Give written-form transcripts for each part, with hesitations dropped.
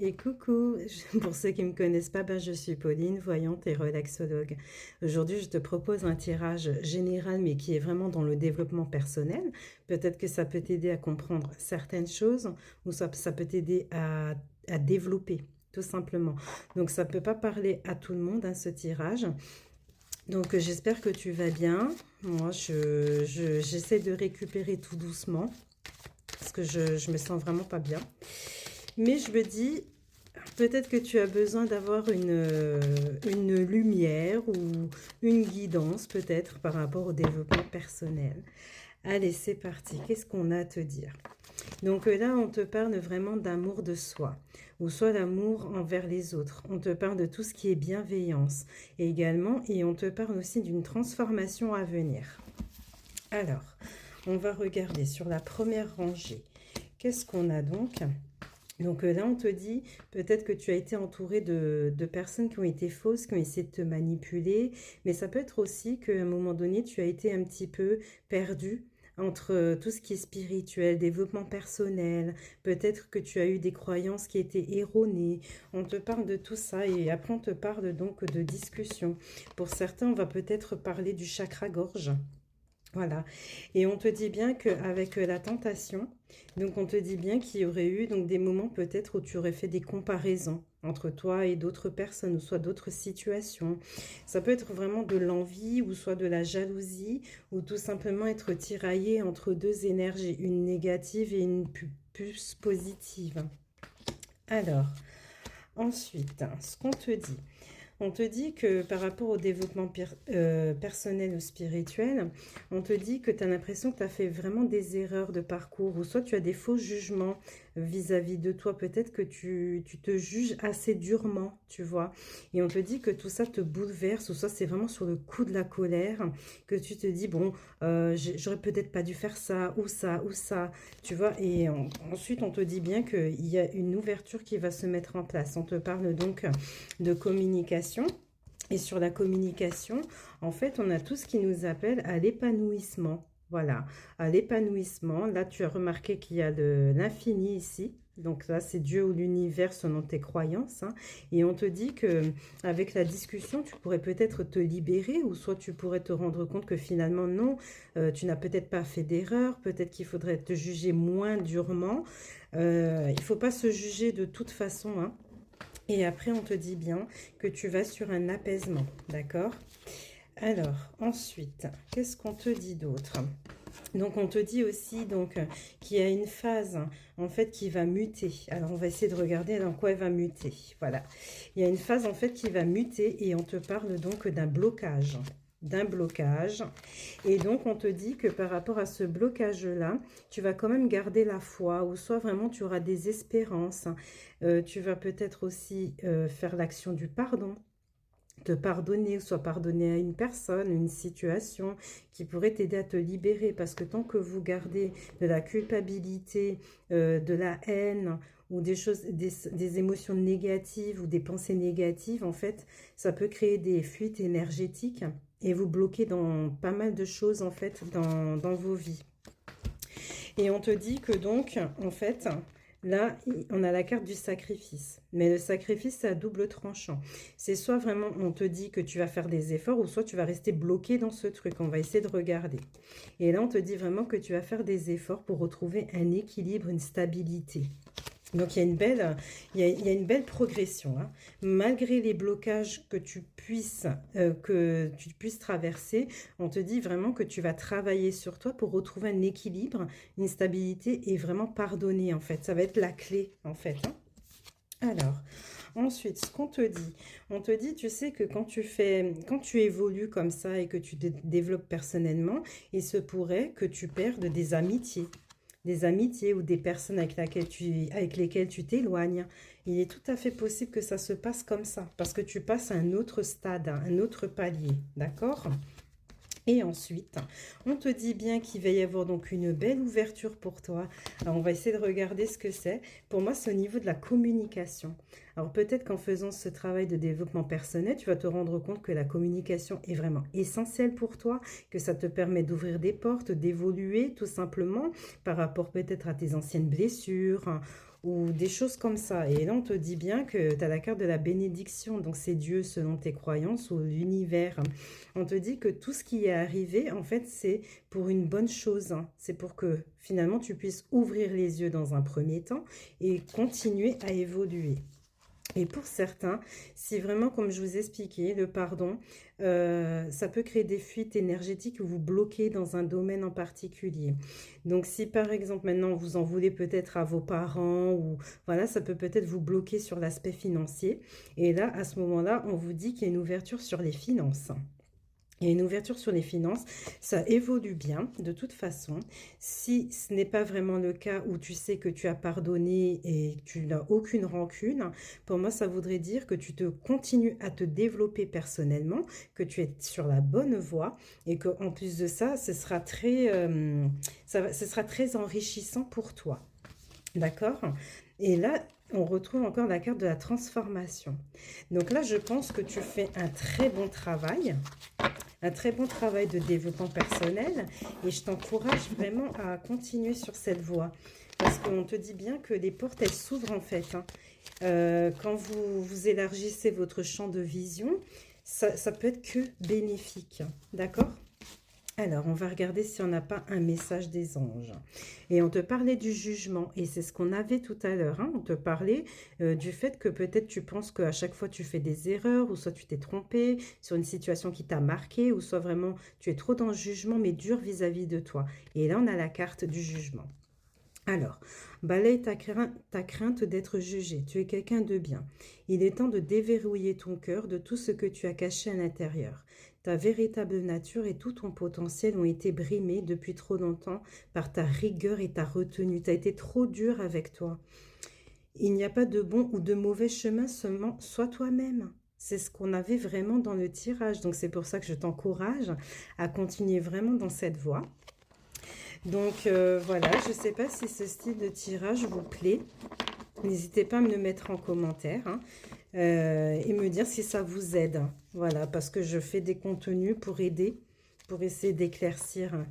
Et coucou, pour ceux qui ne me connaissent pas, ben, je suis Pauline, voyante et relaxologue. Aujourd'hui, je te propose un tirage général, mais qui est vraiment dans le développement personnel. Peut-être que ça peut t'aider à comprendre certaines choses, ou ça peut t'aider à développer, tout simplement. Donc, ça ne peut pas parler à tout le monde, hein, ce tirage. Donc, j'espère que tu vas bien. Moi, j'essaie de récupérer tout doucement, parce que je me sens vraiment pas bien. Mais je me dis, peut-être que tu as besoin d'avoir une lumière ou une guidance peut-être par rapport au développement personnel. Allez, c'est parti. Qu'est-ce qu'on a à te dire? Donc là, on te parle vraiment d'amour de soi, ou soit d'amour envers les autres. On te parle de tout ce qui est bienveillance également, et on te parle aussi d'une transformation à venir. Alors, on va regarder sur la première rangée. Qu'est-ce qu'on a donc? Donc là, on te dit peut-être que tu as été entouré de personnes qui ont été fausses, qui ont essayé de te manipuler, mais ça peut être aussi qu'à un moment donné, tu as été un petit peu perdu entre tout ce qui est spirituel, développement personnel, peut-être que tu as eu des croyances qui étaient erronées. On te parle de tout ça et après on te parle donc de discussion. Pour certains, on va peut-être parler du chakra-gorge. Voilà. Et on te dit bien qu'avec la tentation, donc on te dit bien qu'il y aurait eu donc des moments peut-être où tu aurais fait des comparaisons entre toi et d'autres personnes ou soit d'autres situations. Ça peut être vraiment de l'envie ou soit de la jalousie ou tout simplement être tiraillé entre deux énergies, une négative et une plus positive. Alors, ensuite, ce qu'on te dit. On te dit que par rapport au développement personnel ou spirituel, on te dit que tu as l'impression que tu as fait vraiment des erreurs de parcours ou soit tu as des faux jugements vis-à-vis de toi. Peut-être que tu te juges assez durement, tu vois. Et on te dit que tout ça te bouleverse ou soit c'est vraiment sur le coup de la colère que tu te dis, bon, j'aurais peut-être pas dû faire ça ou ça, tu vois. Et ensuite, on te dit bien qu'il y a une ouverture qui va se mettre en place. On te parle donc de communication. Et sur la communication, en fait, on a tout ce qui nous appelle à l'épanouissement. Voilà, à l'épanouissement. Là, tu as remarqué qu'il y a de l'infini ici. Donc là, c'est Dieu ou l'univers selon tes croyances, hein. Et on te dit que avec la discussion, tu pourrais peut-être te libérer ou soit tu pourrais te rendre compte que finalement, non, tu n'as peut-être pas fait d'erreur. Peut-être qu'il faudrait te juger moins durement. Il ne faut pas se juger de toute façon, hein. Et après, on te dit bien que tu vas sur un apaisement, d'accord? Alors, ensuite, qu'est-ce qu'on te dit d'autre? Donc, on te dit aussi donc qu'il y a une phase, en fait, qui va muter. Alors, on va essayer de regarder dans quoi elle va muter. Voilà. Il y a une phase, en fait, qui va muter et on te parle donc d'un blocage. D'un blocage. Et donc, on te dit que par rapport à ce blocage-là, tu vas quand même garder la foi ou soit vraiment tu auras des espérances. Tu vas peut-être aussi faire l'action du pardon, te pardonner, ou soit pardonner à une personne, une situation qui pourrait t'aider à te libérer. Parce que tant que vous gardez de la culpabilité, de la haine ou des choses, des émotions négatives ou des pensées négatives, en fait, ça peut créer des fuites énergétiques et vous bloquer dans pas mal de choses, en fait, dans vos vies. Et on te dit que donc, en fait, là, on a la carte du sacrifice. Mais le sacrifice, c'est à double tranchant. C'est soit vraiment, on te dit que tu vas faire des efforts, ou soit tu vas rester bloqué dans ce truc. On va essayer de regarder. Et là, on te dit vraiment que tu vas faire des efforts pour retrouver un équilibre, une stabilité. Donc, il y a il y a une belle progression, hein. Malgré les blocages que tu puisses traverser, on te dit vraiment que tu vas travailler sur toi pour retrouver un équilibre, une stabilité et vraiment pardonner, en fait. Ça va être la clé, en fait, hein. Alors, ensuite, ce qu'on te dit, on te dit, tu sais que quand tu évolues comme ça et que tu te développes personnellement, il se pourrait que tu perdes des amitiés ou des personnes avec lesquelles tu t'éloignes. Il est tout à fait possible que ça se passe comme ça, parce que tu passes à un autre stade, un autre palier, d'accord? Et ensuite, on te dit bien qu'il va y avoir donc une belle ouverture pour toi. Alors, on va essayer de regarder ce que c'est. Pour moi, c'est au niveau de la communication. Alors, peut-être qu'en faisant ce travail de développement personnel, tu vas te rendre compte que la communication est vraiment essentielle pour toi, que ça te permet d'ouvrir des portes, d'évoluer tout simplement par rapport peut-être à tes anciennes blessures, hein, ou des choses comme ça. Et là, on te dit bien que tu as la carte de la bénédiction, donc c'est Dieu selon tes croyances ou l'univers. On te dit que tout ce qui est arrivé, en fait, c'est pour une bonne chose, hein. C'est pour que finalement tu puisses ouvrir les yeux dans un premier temps et continuer à évoluer. Et pour certains, si vraiment, comme je vous expliquais, le pardon, ça peut créer des fuites énergétiques ou vous bloquez dans un domaine en particulier. Donc, si par exemple, maintenant, vous en voulez peut-être à vos parents, ou voilà, ça peut peut-être vous bloquer sur l'aspect financier. Et là, à ce moment-là, on vous dit qu'il y a une ouverture sur les finances. Il y a une ouverture sur les finances, ça évolue bien de toute façon. Si ce n'est pas vraiment le cas où tu sais que tu as pardonné et que tu n'as aucune rancune, pour moi ça voudrait dire que tu te continues à te développer personnellement, que tu es sur la bonne voie et qu'en plus de ça, ce sera très enrichissant pour toi. D'accord? Et là, on retrouve encore la carte de la transformation. Donc là, je pense que tu fais un très bon travail de développement personnel et je t'encourage vraiment à continuer sur cette voie parce qu'on te dit bien que les portes, elles s'ouvrent en fait, hein. Quand vous élargissez votre champ de vision, ça peut être que bénéfique, d'accord? Alors, on va regarder si on n'a pas un message des anges. Et on te parlait du jugement, et c'est ce qu'on avait tout à l'heure, hein. On te parlait du fait que peut-être tu penses qu'à chaque fois tu fais des erreurs, ou soit tu t'es trompé sur une situation qui t'a marqué, ou soit vraiment tu es trop dans le jugement, mais dur vis-à-vis de toi. Et là, on a la carte du jugement. Alors, balaye ta crainte d'être jugé. Tu es quelqu'un de bien. Il est temps de déverrouiller ton cœur de tout ce que tu as caché à l'intérieur. Ta véritable nature et tout ton potentiel ont été brimés depuis trop longtemps par ta rigueur et ta retenue. Tu as été trop dur avec toi. Il n'y a pas de bon ou de mauvais chemin, seulement sois toi-même. C'est ce qu'on avait vraiment dans le tirage. Donc c'est pour ça que je t'encourage à continuer vraiment dans cette voie. Donc voilà, je ne sais pas si ce style de tirage vous plaît. N'hésitez pas à me le mettre en commentaire, hein, et me dire si ça vous aide. Voilà, parce que je fais des contenus pour aider, pour essayer d'éclaircir.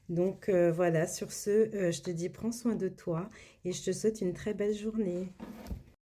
Donc voilà, sur ce, je te dis prends soin de toi et je te souhaite une très belle journée.